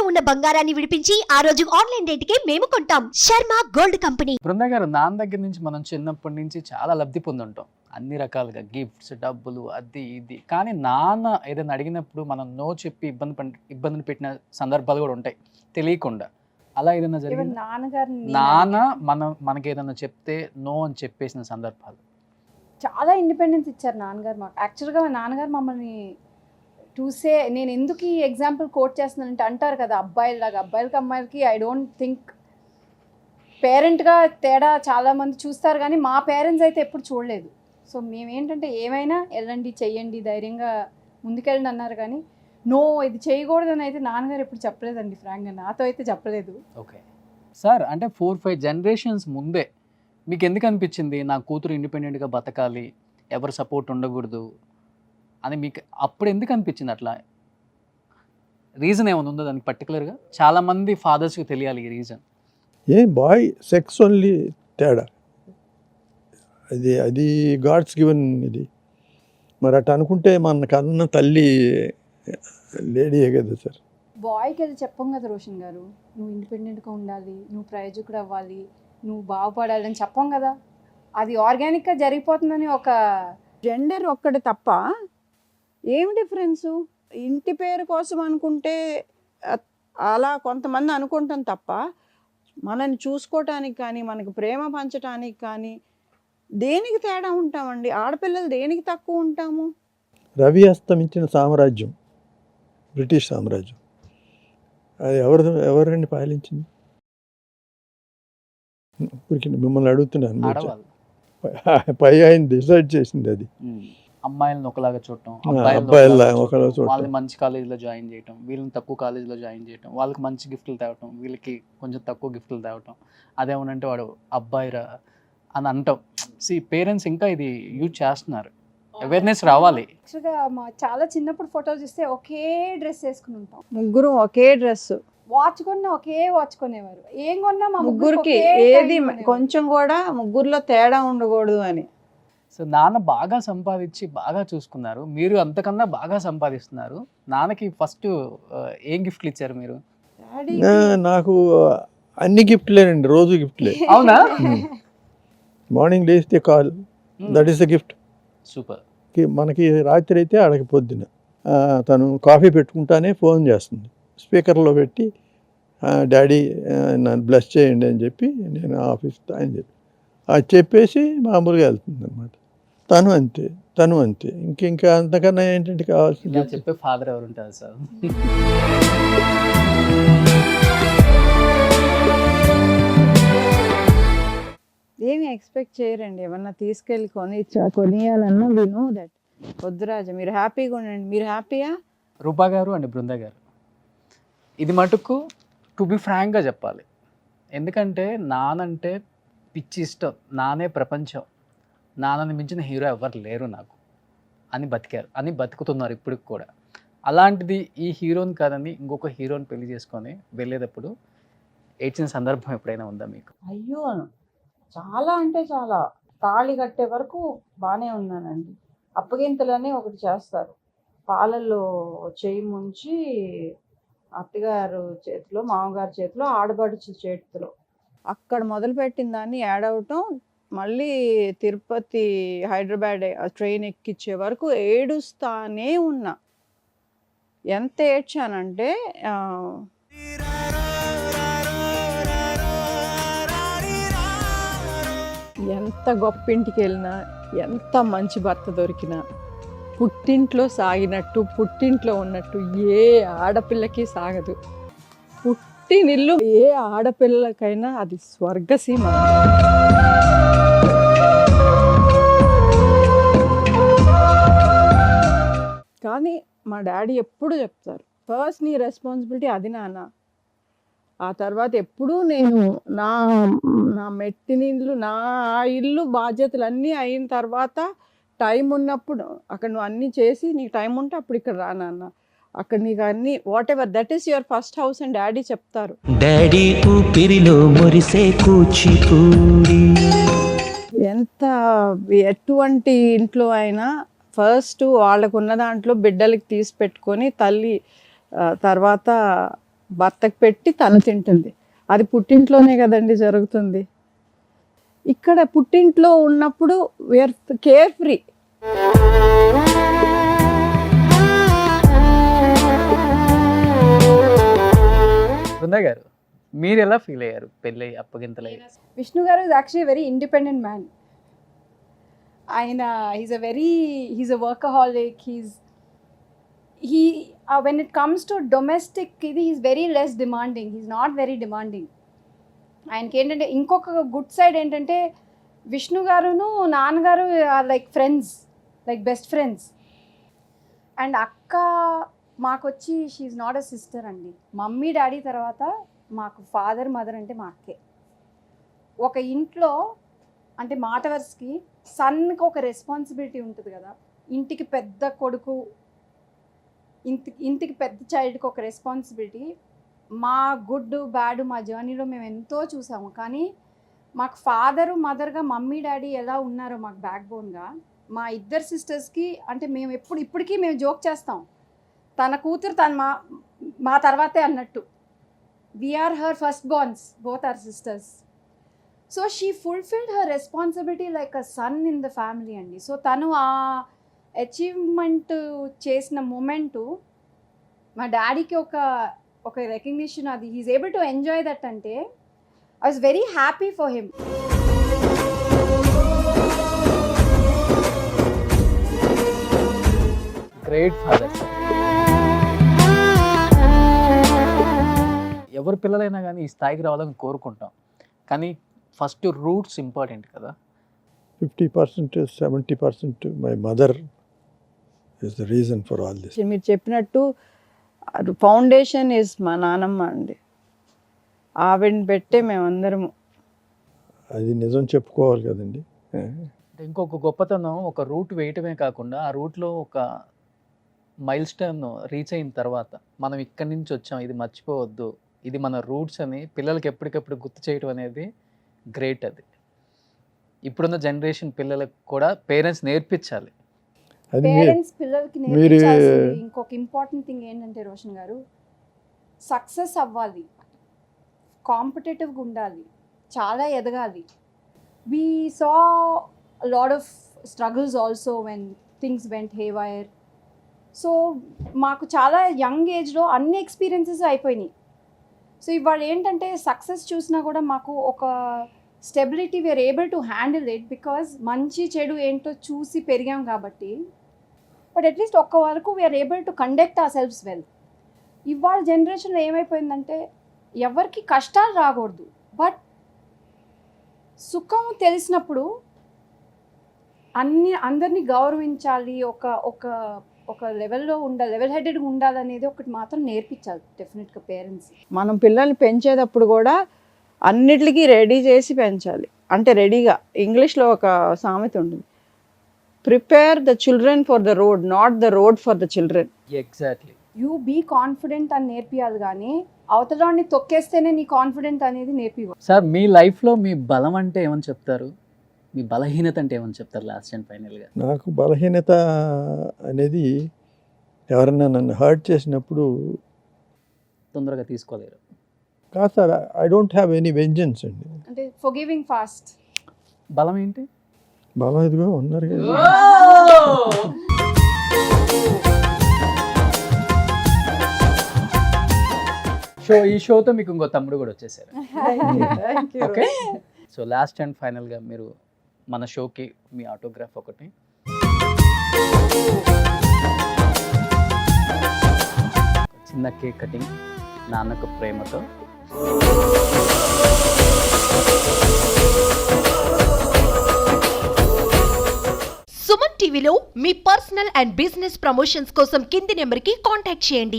ఇంట్లో ఉన్న బంగారాన్ని విడిపించి ఆ రోజు ఆన్లైన్ రేటుకే మేము కొంటాం. Sharma gold company. బృందా గారు, నాన్న దగ్గర నుంచి మనం చిన్నప్పటి నుంచి చాలా లబ్ధి పొందుంటాం అన్ని రకాలుగా, గిఫ్ట్స్, డబ్బులు, అది ఇది. కానీ నాన్న ఏదైనా అడిగినప్పుడు మనం నో చెప్పి ఇబ్బందులు పెట్టిన సందర్భాలు కూడా ఉంటాయి తెలియకుండా. అలా ఏదైనా ఈవెన్ జరిగింది? నాన్నగారిని నాన్న మనకి ఏదైనా చెప్తే నో అని చెప్పేసిన సందర్భాలు. చాలా ఇండిపెండెన్స్ ఇచ్చారు నాన్నగారు మాకు. యాక్చువల్గా మా నాన్నగారు మమ్మల్ని చూసే, నేను ఎందుకు ఈ ఎగ్జాంపుల్ కోట్ చేస్తున్నానంటే అంటారు కదా అబ్బాయిలాగా, అబ్బాయిలకి అమ్మాయిలకి ఐ డోంట్ థింక్ పేరెంట్గా తేడా చాలామంది చూస్తారు కానీ మా పేరెంట్స్ అయితే ఎప్పుడు చూడలేదు. సో మేమేంటంటే ఏమైనా వెళ్ళండి చెయ్యండి ధైర్యంగా ముందుకెళ్ళండి అన్నారు కానీ నో ఇది చేయకూడదని అయితే నాన్నగారు ఎప్పుడు చెప్పలేదండి. ఫ్రాంక్గా నాతో అయితే చెప్పలేదు. ఓకే సార్, అంటే 4-5 జనరేషన్స్ ముందే మీకు ఎందుకు అనిపించింది నా కూతురు ఇండిపెండెంట్గా బతకాలి, ఎవరు సపోర్ట్ ఉండకూడదు అని మీకు అప్పుడు ఎందుకు అనిపించింది? అట్లా రీజన్ ఏమైనా ఉందో దానికి పర్టికులర్గా? చాలామంది ఫాదర్స్కి తెలియాలి ఈ రీజన్. బాయ్ సెక్స్ ఓన్లీ తేడా, అది గాడ్స్ గివెన్ ఇది. మరి అట్లా అనుకుంటే మన కన్న తల్లి లేడీయే కదా సార్. బాయ్కి అది చెప్పం కదా రోషన్ గారు, నువ్వు ఇండిపెండెంట్గా ఉండాలి, నువ్వు ప్రయోజకుడు అవ్వాలి, నువ్వు బాగుపడాలి అని చెప్పం కదా. అది ఆర్గానిక్గా జరిగిపోతుందని ఒక జెండర్ ఒక్కటి తప్ప ఏం డిఫరెన్సు? ఇంటి పేరు కోసం అనుకుంటే అలా కొంతమంది అనుకుంటాం తప్ప మనని చూసుకోవటానికి కానీ మనకు ప్రేమ పంచటానికి కానీ దేనికి తేడా ఉంటామండి? ఆడపిల్లలు దేనికి తక్కువ ఉంటాము? రవి అస్తమించిన సామ్రాజ్యం బ్రిటిష్ సామ్రాజ్యం, అది ఎవరండి పాలించింది? ఊరికి మిమ్మల్ని అడుగుతున్నాను. ఆడవాళ్ళు పై ఆయన డిసైడ్ చేసింది అది. అమ్మాయిలను ఒకలాగా చూడటం, అబ్బాయిలా ఒకలా చూడటం, వాళ్ళని మంచి కాలేజీలో జాయిన్ చేయటం, వీళ్ళని తక్కువ కాలేజీలో జాయిన్ చేయటం, వాళ్ళకి మంచి గిఫ్ట్లు తేవటం, వీళ్ళకి కొంచెం తక్కువ గిఫ్ట్లు తేవటం, అదేమనంటే వాడు అబ్బాయిరా అని అంటాం. పేరెంట్స్ ఇంకా ఇది యూజ్ చేస్తున్నారు, అవేర్నెస్ రావాలి. యాక్చువల్గా మా చాలా చిన్నప్పుడు ఫోటోలు చూస్తే ఒకే డ్రెస్ వేసుకుని ఉంటాం, ముగ్గురు ఒకే డ్రెస్, వాచ్ కొన్నా ఒకే వాచ్ కొనేవారు, ఏం కొన్నా మా ముగ్గురికి ఏది కొంచెం కూడా ముగ్గురులో తేడా ఉండకూడదు అని. సో నాన్న బాగా సంపాదించి బాగా చూసుకున్నారు, మీరు అంతకన్నా బాగా సంపాదిస్తున్నారు. నాన్నకి ఫస్ట్ ఏం గిఫ్ట్లు ఇచ్చారు మీరు? నాకు అన్ని గిఫ్ట్లేనండి, రోజు గిఫ్ట్లే. అవునా? మార్నింగ్ లేస్తే call, that is the gift. Super. మనకి రాత్రి అయితే ఆడకి పొద్దున తను కాఫీ పెట్టుకుంటానే ఫోన్ చేస్తుంది, స్పీకర్లో పెట్టి డాడీ నన్ను బ్లెస్ చేయండి అని చెప్పి నేను ఆఫీస్ అని చెప్పి అది చెప్పేసి మామూలుగా వెళ్తుంది అనమాట. తను అంతే ఇంకా అంతకన్నా ఏంటంటే కావాల్సింది. చెప్పే ఫాదర్ ఎవరు ఉంటారు సార్? ఏమి ఎక్స్పెక్ట్ చేయరండి. ఏమన్నా తీసుకెళ్ళి కొనియాలన్నా విను దట్ వద్దురాజా మీరు హ్యాపీగా ఉండండి. మీరు హ్యాపీయా? రూపా గారు అండ్ బృందా గారు, ఇది మటుకు టు బి ఫ్రాంక్గా చెప్పాలి, ఎందుకంటే నానంటే పిచ్చి ఇష్టం, నానే ప్రపంచం, నాన్నని మించిన హీరో ఎవరు లేరు నాకు అని బతుకుతున్నారు ఇప్పటికి కూడా. అలాంటిది ఈ హీరోని కాదని ఇంకొక హీరోని పెళ్లి చేసుకొని వెళ్ళేటప్పుడు ఏడ్చిన సందర్భం ఎప్పుడైనా ఉందా మీకు? అయ్యో చాలా అంటే చాలా. తాళి కట్టే వరకు బాగానే ఉన్నానండి. అప్పగింతలనే ఒకటి చేస్తారు, పాలల్లో చేయి ముంచి అత్తగారు చేతిలో, మామగారి చేతిలో, ఆడబడుచు చేతిలో, అక్కడ మొదలుపెట్టిన దాన్ని ఏడవటం, మళ్ళీ తిరుపతి హైదరాబాద్ ట్రైన్ ఎక్కించే వరకు ఏడుస్తానే ఉన్నా. ఎంత ఏడ్చానంటే ఎంత గొప్ప ఇంటికి వెళ్ళినా, ఎంత మంచి భర్త దొరికినా, పుట్టింట్లో సాగినట్టు పుట్టింట్లో ఉన్నట్టు ఏ ఆడపిల్లకి సాగదు. పుట్టినిల్లు ఏ ఆడపిల్లకైనా అది స్వర్గసీమ. కానీ మా డాడీ ఎప్పుడు చెప్తారు, ఫస్ట్ నీ రెస్పాన్సిబిలిటీ అది నాన్న, ఆ తర్వాత ఎప్పుడూ నేను నా మెట్టినిల్లు, నా ఇల్లు బాధ్యతలు అన్నీ అయిన తర్వాత టైం ఉన్నప్పుడు అక్కడ నువ్వు అన్నీ చేసి నీకు టైం ఉంటే అప్పుడు ఇక్కడ రా నాన్న, అక్కడ నీకు అన్ని what ever that is your first house అని డాడీ చెప్తారు. డాడీ ఊపిరిలో మురిసే కూచిపూడి. ఎంత ఎటువంటి ఇంట్లో అయినా ఫస్ట్ వాళ్ళకున్న దాంట్లో బిడ్డలకి తీసి పెట్టుకొని తల్లి తర్వాత భర్తకు పెట్టి తను తింటుంది. అది పుట్టింట్లోనే కదండి జరుగుతుంది. ఇక్కడ పుట్టింట్లో ఉన్నప్పుడు వీఆర్ కేర్ ఫ్రీ. బృందా గారు, మీరు ఎలా ఫీల్ అయ్యారు పెళ్ళి అప్పగింతలై? విష్ణు గారు is actually very independent man. ఆయన he's a workaholic. When it comes to domestic ఇది he's very less demanding. He's not very demanding. ఆయనకి ఏంటంటే ఇంకొక గుడ్ సైడ్ ఏంటంటే విష్ణు గారును నాన్నగారు like friends, like best friends. And అక్క మాకొచ్చి షీఈ్ నాట్ అ సిస్టర్ అండి. మమ్మీ డాడీ తర్వాత మాకు ఫాదర్ మదర్ అంటే మా అక్కే. ఒక ఇంట్లో అంటే మాట వరుసకి సన్కి ఒక రెస్పాన్సిబిలిటీ ఉంటుంది కదా. ఇంటికి పెద్ద కొడుకు, ఇంటికి పెద్ద చైల్డ్కి ఒక రెస్పాన్సిబిలిటీ. మా గుడ్ బ్యాడ్ మా జర్నీలో మేము ఎంతో చూసాము. కానీ మాకు ఫాదరు మదర్గా మమ్మీ డాడీ ఎలా ఉన్నారో మాకు బ్యాక్ బోన్గా మా ఇద్దరు సిస్టర్స్కి అంటే మేము ఇప్పటికీ మేము జోక్ చేస్తాం, తన కూతురు తను మా తర్వాతే అన్నట్టు. We are her first borns, both are sisters. So she fulfilled her responsibility like a son in the family అండి. సో తను ఆ అచీవ్మెంట్ చేసిన మూమెంటు మా డాడీకి ఒక రికగ్నిషన్. అది he's able to enjoy that అంటే I was very happy for him. Great father. ఎవరి పిల్లలైనా కానీ ఈ స్థాయికి రావాలని కోరుకుంటాం, కానీ ఫస్ట్ రూట్స్ ఇంపార్టెంట్ కదా. 50% 70% my mother is the reason for all this. మీరు చెప్పినట్టు ఫౌండేషన్ ఇస్ మా నానమ్మ అండి. ఆవిడని పెట్టే మేమందరము. అది నిజం చెప్పుకోవాలి కదండి. అంటే ఇంకొక గొప్పతనం, ఒక రూట్ వేయటమే కాకుండా ఆ రూట్లో ఒక మైల్ స్టోన్ రీచ్ అయిన తర్వాత మనం ఇక్కడి నుంచి వచ్చాం, ఇది మర్చిపోవద్దు, ఇది మన రూట్స్ అని పిల్లలకి ఎప్పటికప్పుడు గుర్తు చేయడం అనేది గ్రేట్. అది ఇప్పుడున్న జనరేషన్ పిల్లలకు కూడా పేరెంట్స్ నేర్పించాలి. అది పేరెంట్స్ పిల్లలకి నేర్పించాల్సింది ఇంకొక ఇంపార్టెంట్ థింగ్ ఏంటంటే రోషన్ గారు, సక్సెస్ అవ్వాలి, కాంపిటేటివ్గా ఉండాలి, చాలా ఎదగాలి. We saw lot of struggles also when things vent haywire. So మాకు చాలా యంగ్ ఏజ్లో అన్ని ఎక్స్పీరియన్సెస్ అయిపోయినాయి. సో ఇవాళ ఏంటంటే సక్సెస్ చూసినా కూడా మాకు ఒక stability, we are able to handle it because మంచి చెడు ఏంటో చూసి పెరిగాం కాబట్టి. బట్ అట్లీస్ట్ ఒక్క వరకు we are able to conduct ourselves well. ఇవాళ జనరేషన్లో ఏమైపోయిందంటే ఎవరికి కష్టాలు రాకూడదు, బట్ సుఖం తెలిసినప్పుడు అందరినీ గౌరవించాలి, ఒక లెవెల్లో ఉండాలి, లెవెల్ హెడెడ్గా ఉండాలనేది ఒకటి మాత్రం నేర్పించాలి డెఫినెట్గా పేరెంట్స్. మనం పిల్లల్ని పెంచేటప్పుడు కూడా అన్నిటికీ రెడీ చేసి పెంచాలి. అంటే రెడీగా, ఇంగ్లీష్లో ఒక సామెత ఉంటుంది, prepare the children for the road, not the road for the children. Exactly. You be confident అని నేర్పియాలి, కానీ అవతలాన్ని తొక్కేస్తేనే నీ కాన్ఫిడెంట్ అనేది నేర్పివ్వాలి. సార్, మీ లైఫ్లో మీ బలం అంటే ఏమని చెప్తారు, మీ బలహీనత అంటే ఏమని చెప్తారు లాస్ట్ అండ్ ఫైనల్గా? నాకు బలహీనత అనేది ఎవరన్నా నన్ను హర్ట్ చేసినప్పుడు తొందరగా తీసుకోలేరు. కాదు sir, I don't have any vengeance అండి. అంటే ఫర్గివింగ్ ఫాస్ట్. బలం ఏంటి? బలం ఇదిగో ఉన్నారు కదా. ఈ షోతో మీకు ఇంకో తమ్ముడు కూడా వచ్చేసారు. ఓకే, సో లాస్ట్ అండ్ ఫైనల్గా మీరు మన షోకి మీ ఆటోగ్రాఫ్ ఒకటి. చిన్న కేక్ కటింగ్, నాన్నకు ప్రేమతో. సుమన్ టీవీలో మీ పర్సనల్ అండ్ బిజినెస్ ప్రమోషన్స్ కోసం కింది నెంబర్కి కాంటాక్ట్ చేయండి.